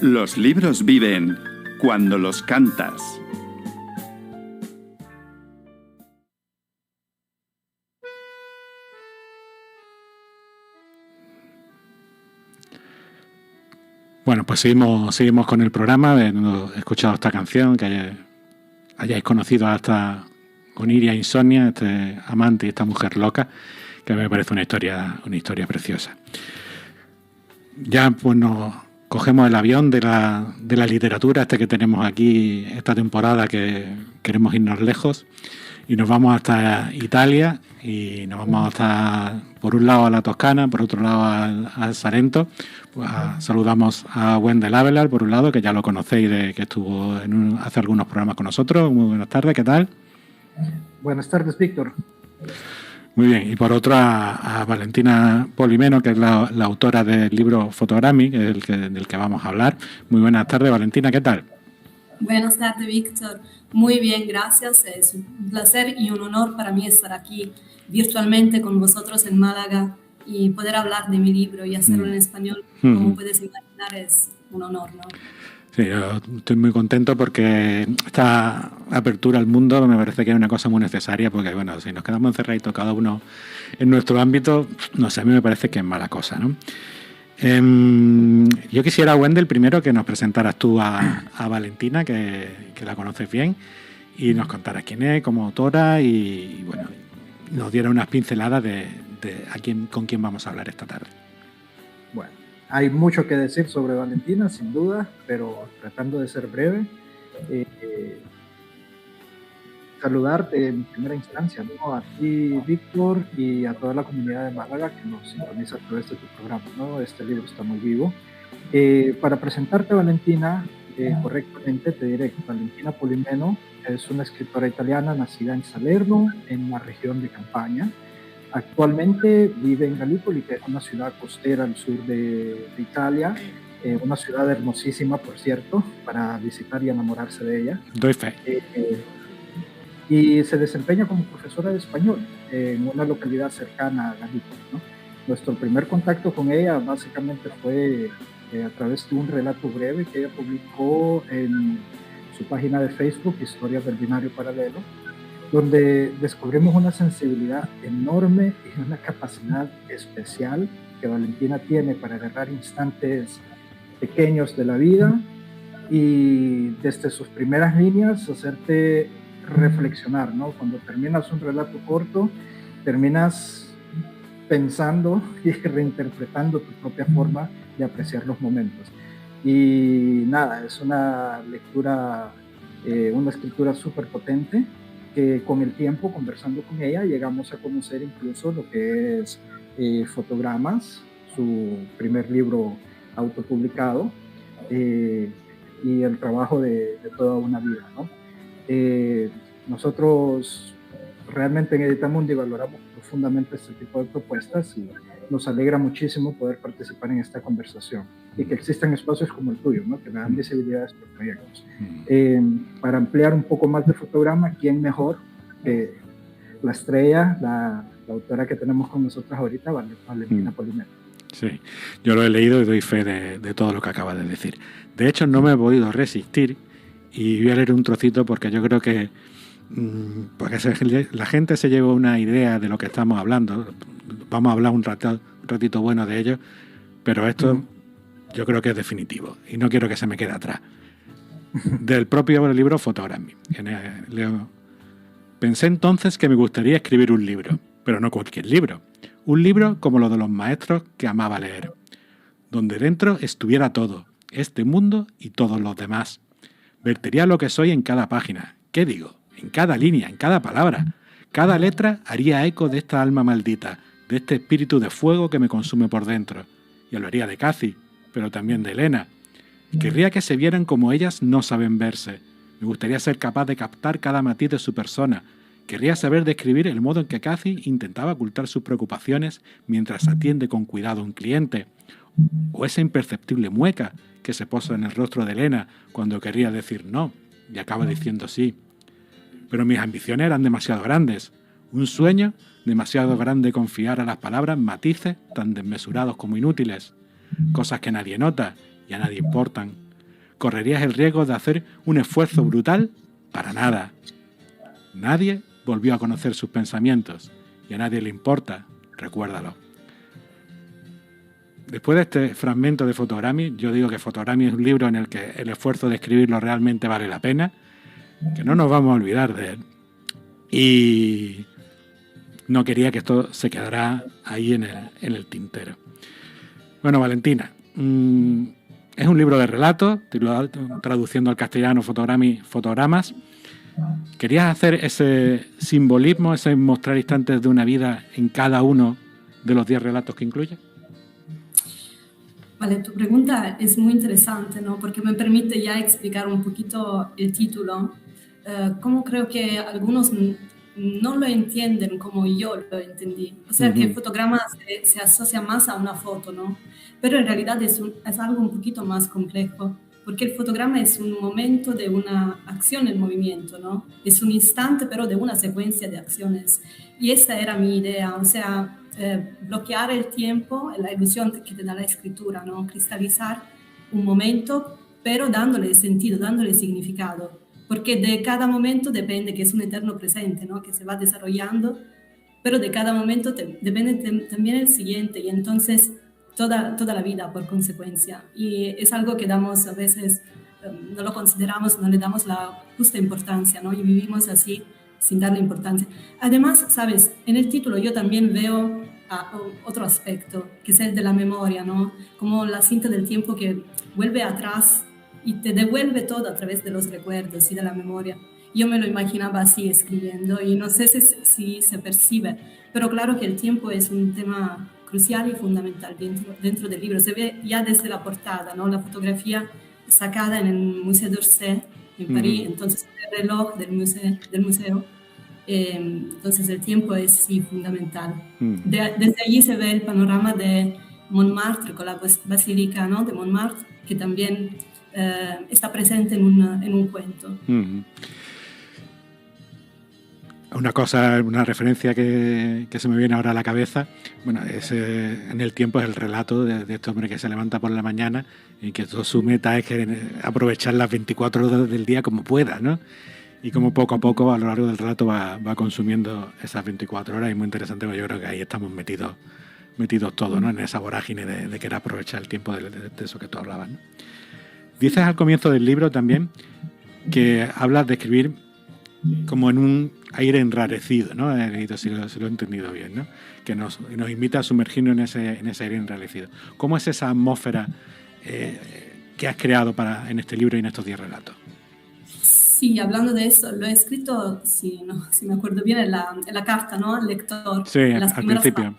Los libros viven cuando los cantas. Bueno, pues seguimos con el programa. Habiendo escuchado esta canción, que hayáis conocido a esta Oniria Insomnia, este amante y esta mujer loca, que me parece una historia preciosa. Ya pues nos cogemos el avión de la literatura, que tenemos aquí esta temporada, que queremos irnos lejos, y nos vamos hasta Italia, y nos vamos hasta, por un lado, a la Toscana, por otro lado al Salento. Pues saludamos a Wendel Avelar, por un lado, que ya lo conocéis, que estuvo hace algunos programas con nosotros. Muy buenas tardes, ¿qué tal? Buenas tardes, Víctor. Muy bien, y por otro a Valentina Polimeno, que es la autora del libro Fotogrammi, que es del que vamos a hablar. Muy buenas tardes, Valentina, ¿qué tal? Buenas tardes, Víctor. Muy bien, gracias. Es un placer y un honor para mí estar aquí virtualmente con vosotros en Málaga y poder hablar de mi libro y hacerlo en español. Como puedes imaginar, es un honor, ¿no? Sí, yo estoy muy contento porque esta apertura al mundo me parece que es una cosa muy necesaria, porque bueno, si nos quedamos encerrados cada uno en nuestro ámbito, no sé, a mí me parece que es mala cosa, ¿no? Yo quisiera, Wendel, primero que nos presentaras tú a Valentina, que la conoces bien, y nos contaras quién es como autora y bueno, nos diera unas pinceladas de con quién vamos a hablar esta tarde. Bueno, hay mucho que decir sobre Valentina, sin duda, pero tratando de ser breve. Saludarte en primera instancia, ¿no? A ti, Víctor, y a toda la comunidad de Málaga que nos sintoniza a través de tu programa, ¿no? Este libro está muy vivo. Para presentarte, Valentina, correctamente, te diré que Valentina Polimeno es una escritora italiana nacida en Salerno, en la región de Campania. Actualmente vive en Galípoli, que es una ciudad costera al sur de Italia, una ciudad hermosísima, por cierto, para visitar y enamorarse de ella. Doy fe. Y se desempeña como profesora de español en una localidad cercana a Galípoli, ¿no? Nuestro primer contacto con ella básicamente fue a través de un relato breve que ella publicó en su página de Facebook, Historias del Binario Paralelo, donde descubrimos una sensibilidad enorme y una capacidad especial que Valentina tiene para agarrar instantes pequeños de la vida y desde sus primeras líneas hacerte reflexionar, ¿no? Cuando terminas un relato corto, terminas pensando y reinterpretando tu propia forma de apreciar los momentos. Y nada, es una lectura, una escritura súper potente, que con el tiempo, conversando con ella, llegamos a conocer incluso lo que es Fotogramas, su primer libro autopublicado, y el trabajo de toda una vida, ¿no? Nosotros realmente en Editamundi valoramos profundamente este tipo de propuestas y nos alegra muchísimo poder participar en esta conversación y que existan espacios como el tuyo, ¿no? Que le dan visibilidad a estos proyectos. Para ampliar un poco más de Fotograma, ¿quién mejor que la estrella, la autora que tenemos con nosotros ahorita, Valentina Polimeno? Sí, yo lo he leído y doy fe de todo lo que acabas de decir. De hecho, no me he podido resistir y voy a leer un trocito porque yo creo que para que la gente se lleve una idea de lo que estamos hablando. Vamos a hablar un ratito bueno de ello, pero esto yo creo que es definitivo y no quiero que se me quede atrás. Del propio libro Fotogrammi. Leo: pensé entonces que me gustaría escribir un libro, pero no cualquier libro. Un libro como lo de los maestros que amaba leer, donde dentro estuviera todo, este mundo y todos los demás. Vertería lo que soy en cada página. ¿Qué digo? En cada línea, en cada palabra. Cada letra haría eco de esta alma maldita, de este espíritu de fuego que me consume por dentro. Y hablaría de Cathy, pero también de Elena. Querría que se vieran como ellas no saben verse. Me gustaría ser capaz de captar cada matiz de su persona. Querría saber describir el modo en que Cathy intentaba ocultar sus preocupaciones mientras atiende con cuidado a un cliente. O esa imperceptible mueca que se posa en el rostro de Elena cuando quería decir no y acaba diciendo sí. Pero mis ambiciones eran demasiado grandes. Un sueño demasiado grande confiar a las palabras matices tan desmesurados como inútiles. Cosas que nadie nota y a nadie importan. Correrías el riesgo de hacer un esfuerzo brutal para nada. Nadie volvió a conocer sus pensamientos y a nadie le importa, recuérdalo. Después de este fragmento de Fotogrammi, yo digo que Fotogrammi es un libro en el que el esfuerzo de escribirlo realmente vale la pena, que no nos vamos a olvidar de él. Y no quería que esto se quedara ahí en el tintero. Bueno, Valentina, es un libro de relatos, traduciendo al castellano Fotogrammi, fotogramas. ¿Querías hacer ese simbolismo, ese mostrar instantes de una vida en cada uno de los 10 relatos que incluye? Vale, tu pregunta es muy interesante, ¿no? Porque me permite ya explicar un poquito el título. Cómo creo que algunos no lo entienden como yo lo entendí. O sea, que el fotograma se asocia más a una foto, ¿no? Pero en realidad es algo un poquito más complejo, porque el fotograma es un momento de una acción en movimiento, ¿no? Es un instante, pero de una secuencia de acciones. Y esa era mi idea, o sea, bloquear el tiempo, la ilusión que te da la escritura, ¿no? Cristalizar un momento, pero dándole sentido, dándole significado. Porque de cada momento depende, que es un eterno presente, ¿no? Que se va desarrollando, pero de cada momento depende también el siguiente, y entonces toda la vida por consecuencia. Y es algo que damos a veces, no lo consideramos, no le damos la justa importancia, ¿no? Y vivimos así sin darle importancia. Además, sabes, en el título yo también veo otro aspecto, que es el de la memoria, ¿no? Como la cinta del tiempo que vuelve atrás y te devuelve todo a través de los recuerdos y de la memoria. Yo me lo imaginaba así escribiendo y no sé si se percibe, pero claro que el tiempo es un tema crucial y fundamental dentro del libro. Se ve ya desde la portada, ¿no? La fotografía sacada en el Musée d'Orsay en París, entonces el reloj del museo. Entonces el tiempo es sí fundamental. Desde allí se ve el panorama de Montmartre, con la basílica, ¿no? De Montmartre, que también está presente en un cuento. Una referencia que se me viene ahora a la cabeza, bueno, en el tiempo es el relato de este hombre que se levanta por la mañana y que toda su meta es aprovechar las 24 horas del día como pueda, ¿no? Y como poco a poco a lo largo del relato va consumiendo esas 24 horas, y muy interesante, porque yo creo que ahí estamos metidos todos, ¿no? En esa vorágine de querer aprovechar el tiempo de eso que tú hablabas, ¿no? Dices al comienzo del libro también que hablas de escribir como en un aire enrarecido, ¿no? Si lo he entendido bien, ¿no? Que nos invita a sumergirnos en ese aire enrarecido. ¿Cómo es esa atmósfera que has creado en este libro y en estos 10 relatos? Sí, hablando de eso, lo he escrito, si me acuerdo bien, en la carta, ¿no? Al lector. Sí, al principio.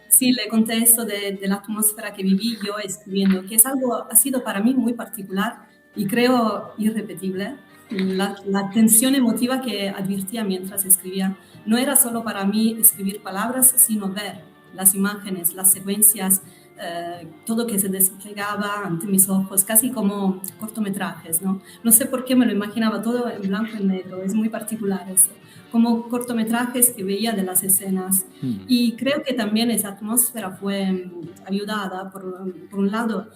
Sí, le conté esto de la atmósfera que viví yo escribiendo, que ha sido para mí muy particular y creo irrepetible. La tensión emotiva que advertía mientras escribía no era solo para mí escribir palabras, sino ver las imágenes, las secuencias, todo que se desplegaba ante mis ojos, casi como cortometrajes, ¿no? No sé por qué me lo imaginaba todo en blanco y negro, es muy particular eso, como cortometrajes que veía de las escenas. Y creo que también esa atmósfera fue ayudada, por un lado,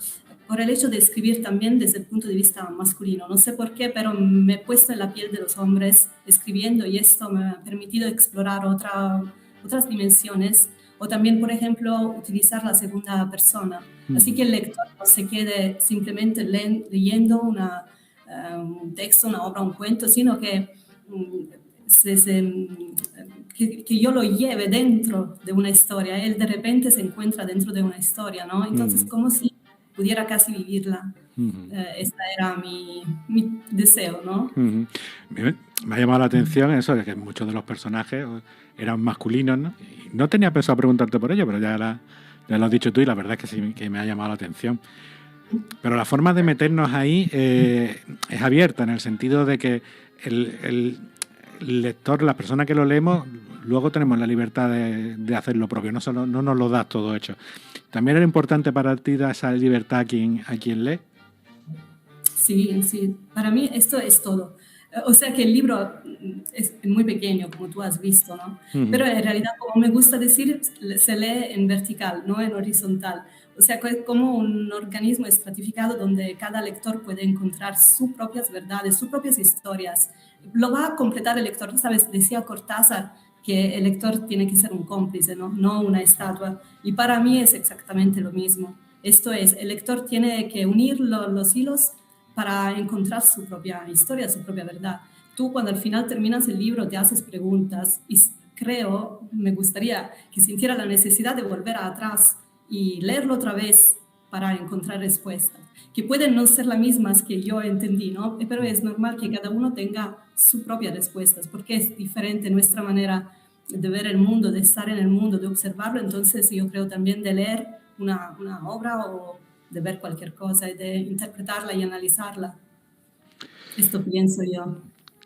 por el hecho de escribir también desde el punto de vista masculino. No sé por qué, pero me he puesto en la piel de los hombres escribiendo, y esto me ha permitido explorar otras dimensiones, o también, por ejemplo, utilizar la segunda persona. Así que el lector no se quede simplemente leyendo un texto, una obra, un cuento, sino que que yo lo lleve dentro de una historia. Él de repente se encuentra dentro de una historia, ¿no? Entonces, como si pudiera casi vivirla. Ese era mi deseo, ¿no? Me ha llamado la atención eso de que muchos de los personajes eran masculinos, ¿no? Y no tenía pensado preguntarte por ello, pero ya lo has dicho tú, y la verdad es que sí que me ha llamado la atención. Pero la forma de meternos ahí es abierta, en el sentido de que el lector, la persona que lo leemos, luego tenemos la libertad de hacer lo propio, no nos lo das todo hecho. ¿También era importante para ti dar esa libertad a quien lee? Sí, para mí esto es todo. O sea que el libro es muy pequeño, como tú has visto, ¿no? Pero en realidad, como me gusta decir, se lee en vertical, no en horizontal. O sea, como un organismo estratificado donde cada lector puede encontrar sus propias verdades, sus propias historias. Lo va a completar el lector. ¿Sabes? Decía Cortázar que el lector tiene que ser un cómplice, no una estatua. Y para mí es exactamente lo mismo. Esto es, el lector tiene que unir los hilos para encontrar su propia historia, su propia verdad. Tú cuando al final terminas el libro te haces preguntas y me gustaría que sintiera la necesidad de volver atrás y leerlo otra vez para encontrar respuestas, que pueden no ser las mismas que yo entendí, ¿no? Pero es normal que cada uno tenga sus propias respuestas, porque es diferente nuestra manera de ver el mundo, de estar en el mundo, de observarlo. Entonces yo creo también de leer una obra o de ver cualquier cosa y de interpretarla y analizarla. Esto pienso yo.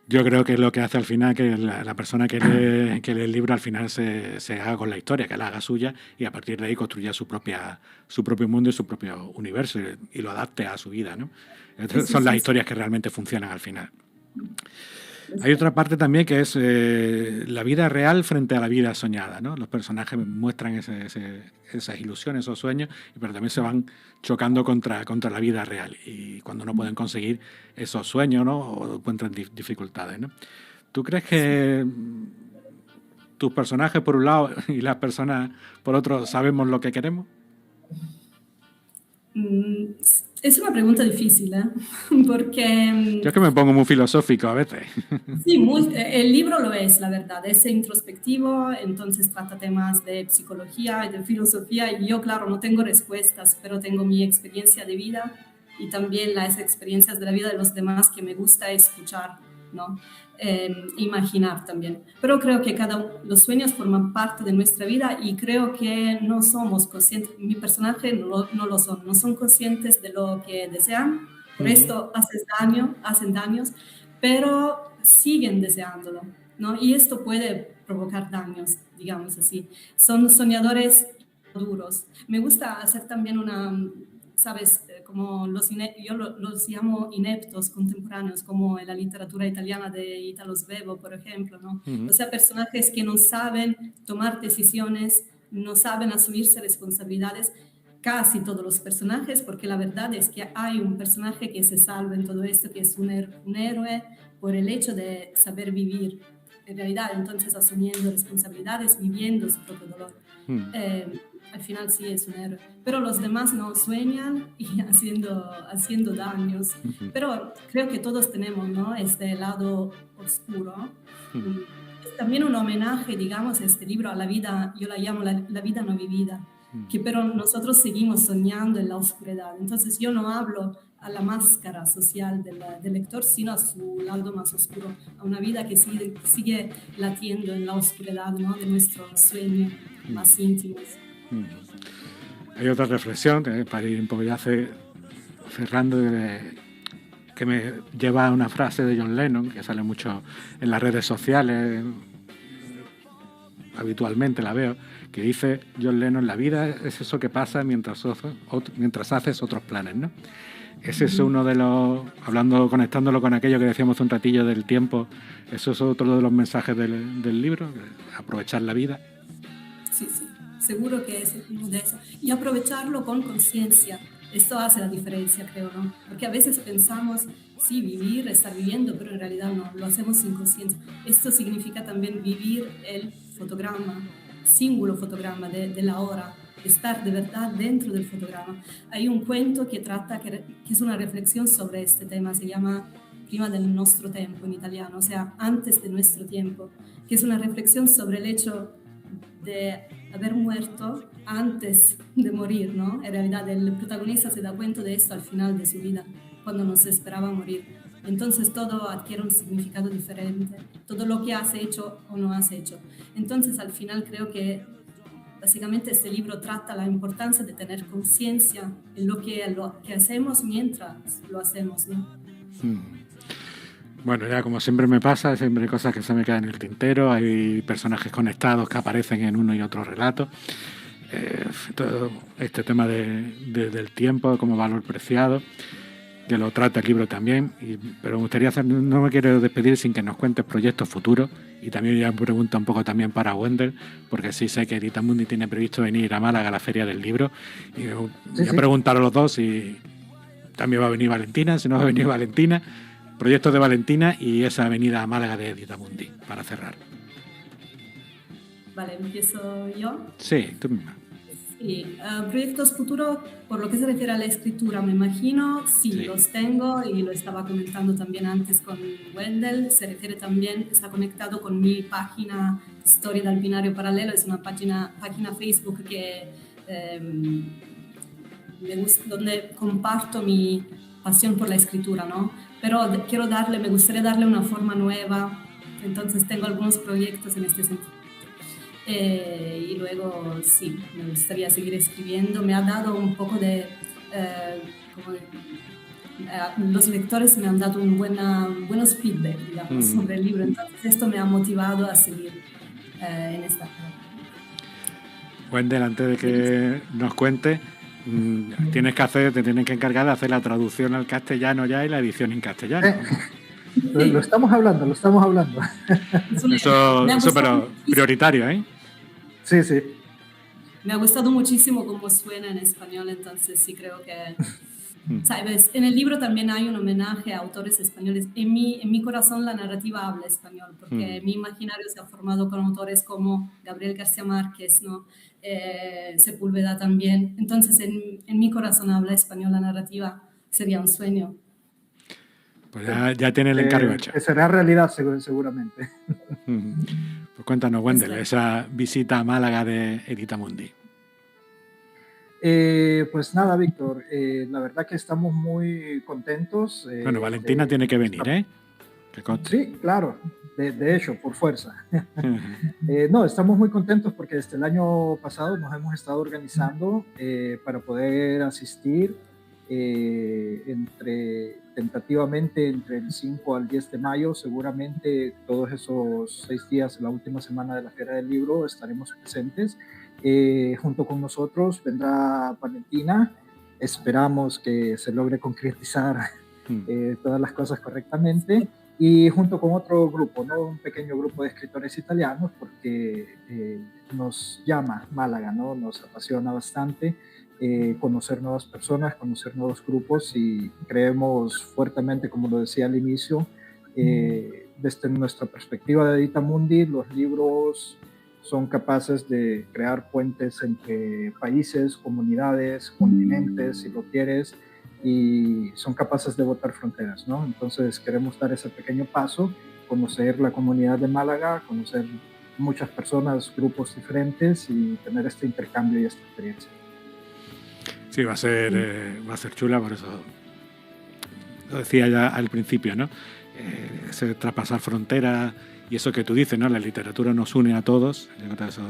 Yo creo que es lo que hace al final que la persona que lee el libro al final se haga con la historia, que la haga suya y a partir de ahí construya su propio mundo y su propio universo y lo adapte a su vida, ¿no? Son las historias que realmente funcionan al final. Hay otra parte también que es la vida real frente a la vida soñada, ¿no? Los personajes muestran esas ilusiones, esos sueños, pero también se van chocando contra la vida real y cuando no pueden conseguir esos sueños, ¿no? O encuentran dificultades, ¿no? ¿Tú crees que tus personajes por un lado y las personas por otro sabemos lo que queremos? Es una pregunta difícil, ¿eh? Porque... Yo es que me pongo muy filosófico a veces. Sí, el libro lo es, la verdad, es introspectivo, entonces trata temas de psicología y de filosofía y yo, claro, no tengo respuestas, pero tengo mi experiencia de vida y también las experiencias de la vida de los demás que me gusta escuchar, ¿no? Imaginar también. Pero creo que los sueños forman parte de nuestra vida y creo que no somos conscientes, mi personaje no son conscientes de lo que desean, por esto hacen daños, pero siguen deseándolo, ¿no? Y esto puede provocar daños, digamos así. Son soñadores duros. Me gusta hacer también ¿sabes? Como yo los llamo ineptos contemporáneos, como en la literatura italiana de Italo Svevo, por ejemplo, ¿no? O sea, personajes que no saben tomar decisiones, no saben asumirse responsabilidades, casi todos los personajes, porque la verdad es que hay un personaje que se salva en todo esto, que es un héroe por el hecho de saber vivir, en realidad, entonces asumiendo responsabilidades, viviendo su propio dolor. Al final sí es un héroe, pero los demás no sueñan y haciendo daños. Pero creo que todos tenemos, ¿no? Este lado oscuro. Es también un homenaje, digamos, este libro a la vida, yo la llamo la vida no vivida, que pero nosotros seguimos soñando en la oscuridad. Entonces yo no hablo a la máscara social del lector, sino a su lado más oscuro, a una vida que sigue latiendo en la oscuridad, ¿no? De nuestro sueño más íntimos. Hay otra reflexión para ir un poco ya cerrando que me lleva a una frase de John Lennon que sale mucho en las redes sociales, habitualmente la veo, que dice John Lennon: la vida es eso que pasa mientras haces otros planes, ¿no? Ese es uno de los, conectándolo con aquello que decíamos hace un ratillo del tiempo, eso es otro de los mensajes del libro, aprovechar la vida. Sí, seguro que es uno de esos. Y aprovecharlo con conciencia. Esto hace la diferencia, creo, ¿no? Porque a veces pensamos, sí, vivir, estar viviendo, pero en realidad no, lo hacemos sin conciencia. Esto significa también vivir el fotograma, símbolo fotograma de la hora, estar de verdad dentro del fotograma. Hay un cuento que es una reflexión sobre este tema, se llama Prima del nostro tempo en italiano, o sea, antes de nuestro tiempo, que es una reflexión sobre el hecho de haber muerto antes de morir, ¿no? En realidad el protagonista se da cuenta de esto al final de su vida, cuando no se esperaba morir. Entonces todo adquiere un significado diferente, todo lo que has hecho o no has hecho. Entonces al final creo que básicamente este libro trata la importancia de tener conciencia en lo que hacemos mientras lo hacemos, ¿no? Bueno, ya como siempre me pasa, siempre hay cosas que se me quedan en el tintero, hay personajes conectados que aparecen en uno y otro relato. Todo este tema del tiempo como valor preciado, que lo trata el libro también, pero me gustaría no me quiero despedir sin que nos cuentes proyectos futuros Y también ya pregunta un poco también para Wendell, porque sí sé que Editamundi tiene previsto venir a Málaga a la Feria del Libro. Y voy a preguntar a los dos si también va a venir Valentina, si no va a venir Valentina, proyectos de Valentina y esa venida a Málaga de Editamundi, para cerrar. Vale, empiezo yo. Sí, tú misma. Sí, proyectos futuros, por lo que se refiere a la escritura, me imagino, sí, los tengo y lo estaba comentando también antes con Wendell. Se refiere también, está conectado con mi página Historia del Binario Paralelo, es una página Facebook que me gusta, donde comparto mi pasión por la escritura, ¿no? Pero me gustaría darle una forma nueva, entonces tengo algunos proyectos en este sentido. Y luego sí, me gustaría seguir escribiendo. Me ha dado un poco de... los lectores me han dado buenos feedback, digamos, sobre el libro. Entonces esto me ha motivado a seguir en esta... Wendell, antes de que nos cuente, te tienes que encargar de hacer la traducción al castellano ya y la edición en castellano. Lo estamos hablando. Eso pero prioritario, ¿eh? Sí. Me ha gustado muchísimo cómo suena en español, entonces sí creo que... ¿Sabes? En el libro también hay un homenaje a autores españoles. En mi corazón la narrativa habla español, porque mi imaginario se ha formado con autores como Gabriel García Márquez, ¿no? Sepúlveda también. Entonces en mi corazón habla español la narrativa. Sería un sueño. Pues ya tiene el encargo hecho. Que será realidad seguramente. Pues cuéntanos, Wendell, esa visita a Málaga de Editamundi. Pues nada, Víctor, la verdad que estamos muy contentos. Bueno, Valentina tiene que venir, ¿eh? Sí, claro, de hecho, por fuerza. No, estamos muy contentos porque desde el año pasado nos hemos estado organizando para poder asistir tentativamente entre el 5 al 10 de mayo, seguramente todos esos 6 días, la última semana de la Feria del Libro, estaremos presentes. Junto con nosotros vendrá Valentina. Esperamos que se logre concretizar todas las cosas correctamente. Y junto con otro grupo, ¿no? Un pequeño grupo de escritores italianos, porque nos llama Málaga, ¿no? Nos apasiona bastante conocer nuevas personas, conocer nuevos grupos, y creemos fuertemente, como lo decía al inicio, desde nuestra perspectiva de Editamundi, los libros son capaces de crear puentes entre países, comunidades, continentes, si lo quieres, y son capaces de botar fronteras, ¿no? Entonces queremos dar ese pequeño paso, conocer la comunidad de Málaga, conocer muchas personas, grupos diferentes, y tener este intercambio y esta experiencia. Sí, va a ser chula, por eso lo decía ya al principio, ¿no? Ese traspasar fronteras y eso que tú dices, ¿no? La literatura nos une a todos. Yo creo que eso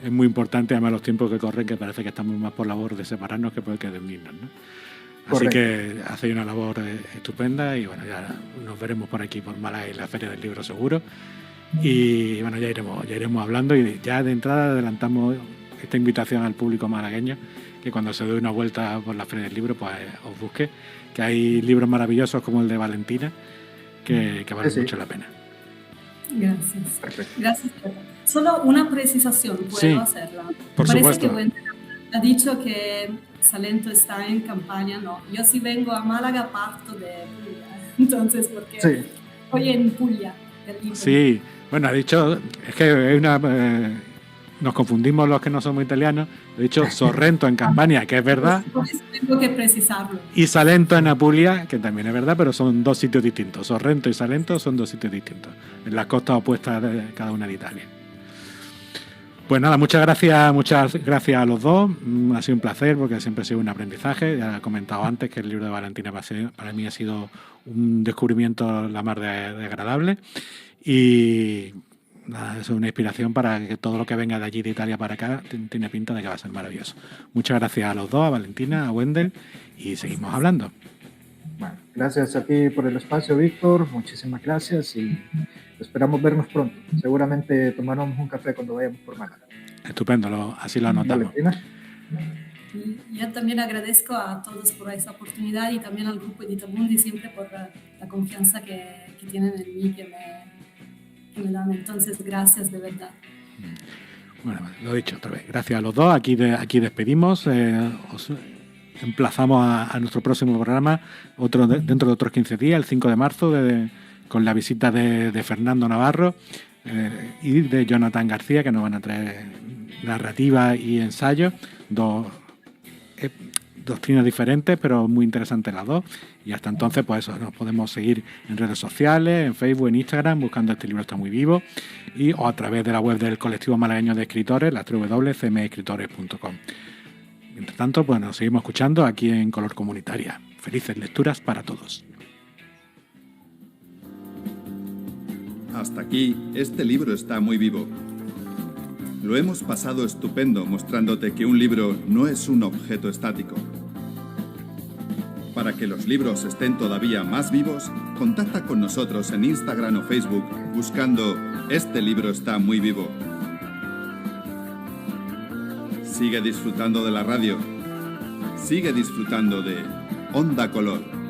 es muy importante, además los tiempos que corren, que parece que estamos más por labor de separarnos que por de unirnos, ¿no? Así que hacéis una labor estupenda y bueno, ya nos veremos por aquí, por Málaga y la Feria del Libro seguro. Y bueno, ya iremos hablando, y ya de entrada adelantamos esta invitación al público malagueño, que cuando se dé una vuelta por la Feria del Libro, pues os busque, que hay libros maravillosos como el de Valentina, que valen mucho la pena. Gracias. Solo una precisación, ¿puedo hacerla? Por supuesto. Parece que ha dicho que Salento está en campaña. No, yo si vengo a Málaga parto de Puglia, entonces porque estoy en Puglia. Sí, bueno, ha dicho, es que hay una... nos confundimos los que no somos italianos. He dicho Sorrento en Campania, que es verdad. Por eso tengo que precisarlo. Y Salento en Apulia, que también es verdad, pero son dos sitios distintos. Sorrento y Salento son dos sitios distintos, en las costas opuestas de cada una de Italia. Pues nada, muchas gracias a los dos. Ha sido un placer, porque siempre ha sido un aprendizaje. Ya he comentado antes que el libro de Valentina para mí ha sido un descubrimiento la más de agradable. Y nada, eso es una inspiración para que todo lo que venga de allí de Italia para acá tiene pinta de que va a ser maravilloso. Muchas gracias a los dos, a Valentina, a Wendell, y seguimos hablando. Bueno, gracias a ti por el espacio, Víctor. Muchísimas gracias y esperamos vernos pronto. Seguramente tomaremos un café cuando vayamos por Málaga. Estupendo, así lo anotamos. Valentina. Y yo también agradezco a todos por esta oportunidad, y también al grupo Editamundi siempre por la confianza que tienen en mí, que me dan. Entonces, gracias de verdad. Bueno, lo he dicho otra vez. Gracias a los dos. Aquí despedimos. Os emplazamos a nuestro próximo programa dentro de otros 15 días, el 5 de marzo, con la visita de Fernando Navarro y de Jonathan García, que nos van a traer narrativa y ensayo. Dos doctrinas diferentes, pero muy interesantes las dos. Y hasta entonces, pues eso, nos podemos seguir en redes sociales, en Facebook, en Instagram, buscando Este libro está muy vivo, o a través de la web del colectivo malagueño de escritores, la www.cmescritores.com. Mientras tanto, pues nos seguimos escuchando aquí en Color Comunitaria. Felices lecturas para todos. Hasta aquí, este libro está muy vivo. Lo hemos pasado estupendo mostrándote que un libro no es un objeto estático. Para que los libros estén todavía más vivos, contacta con nosotros en Instagram o Facebook buscando Este libro está muy vivo. Sigue disfrutando de la radio. Sigue disfrutando de Onda Color.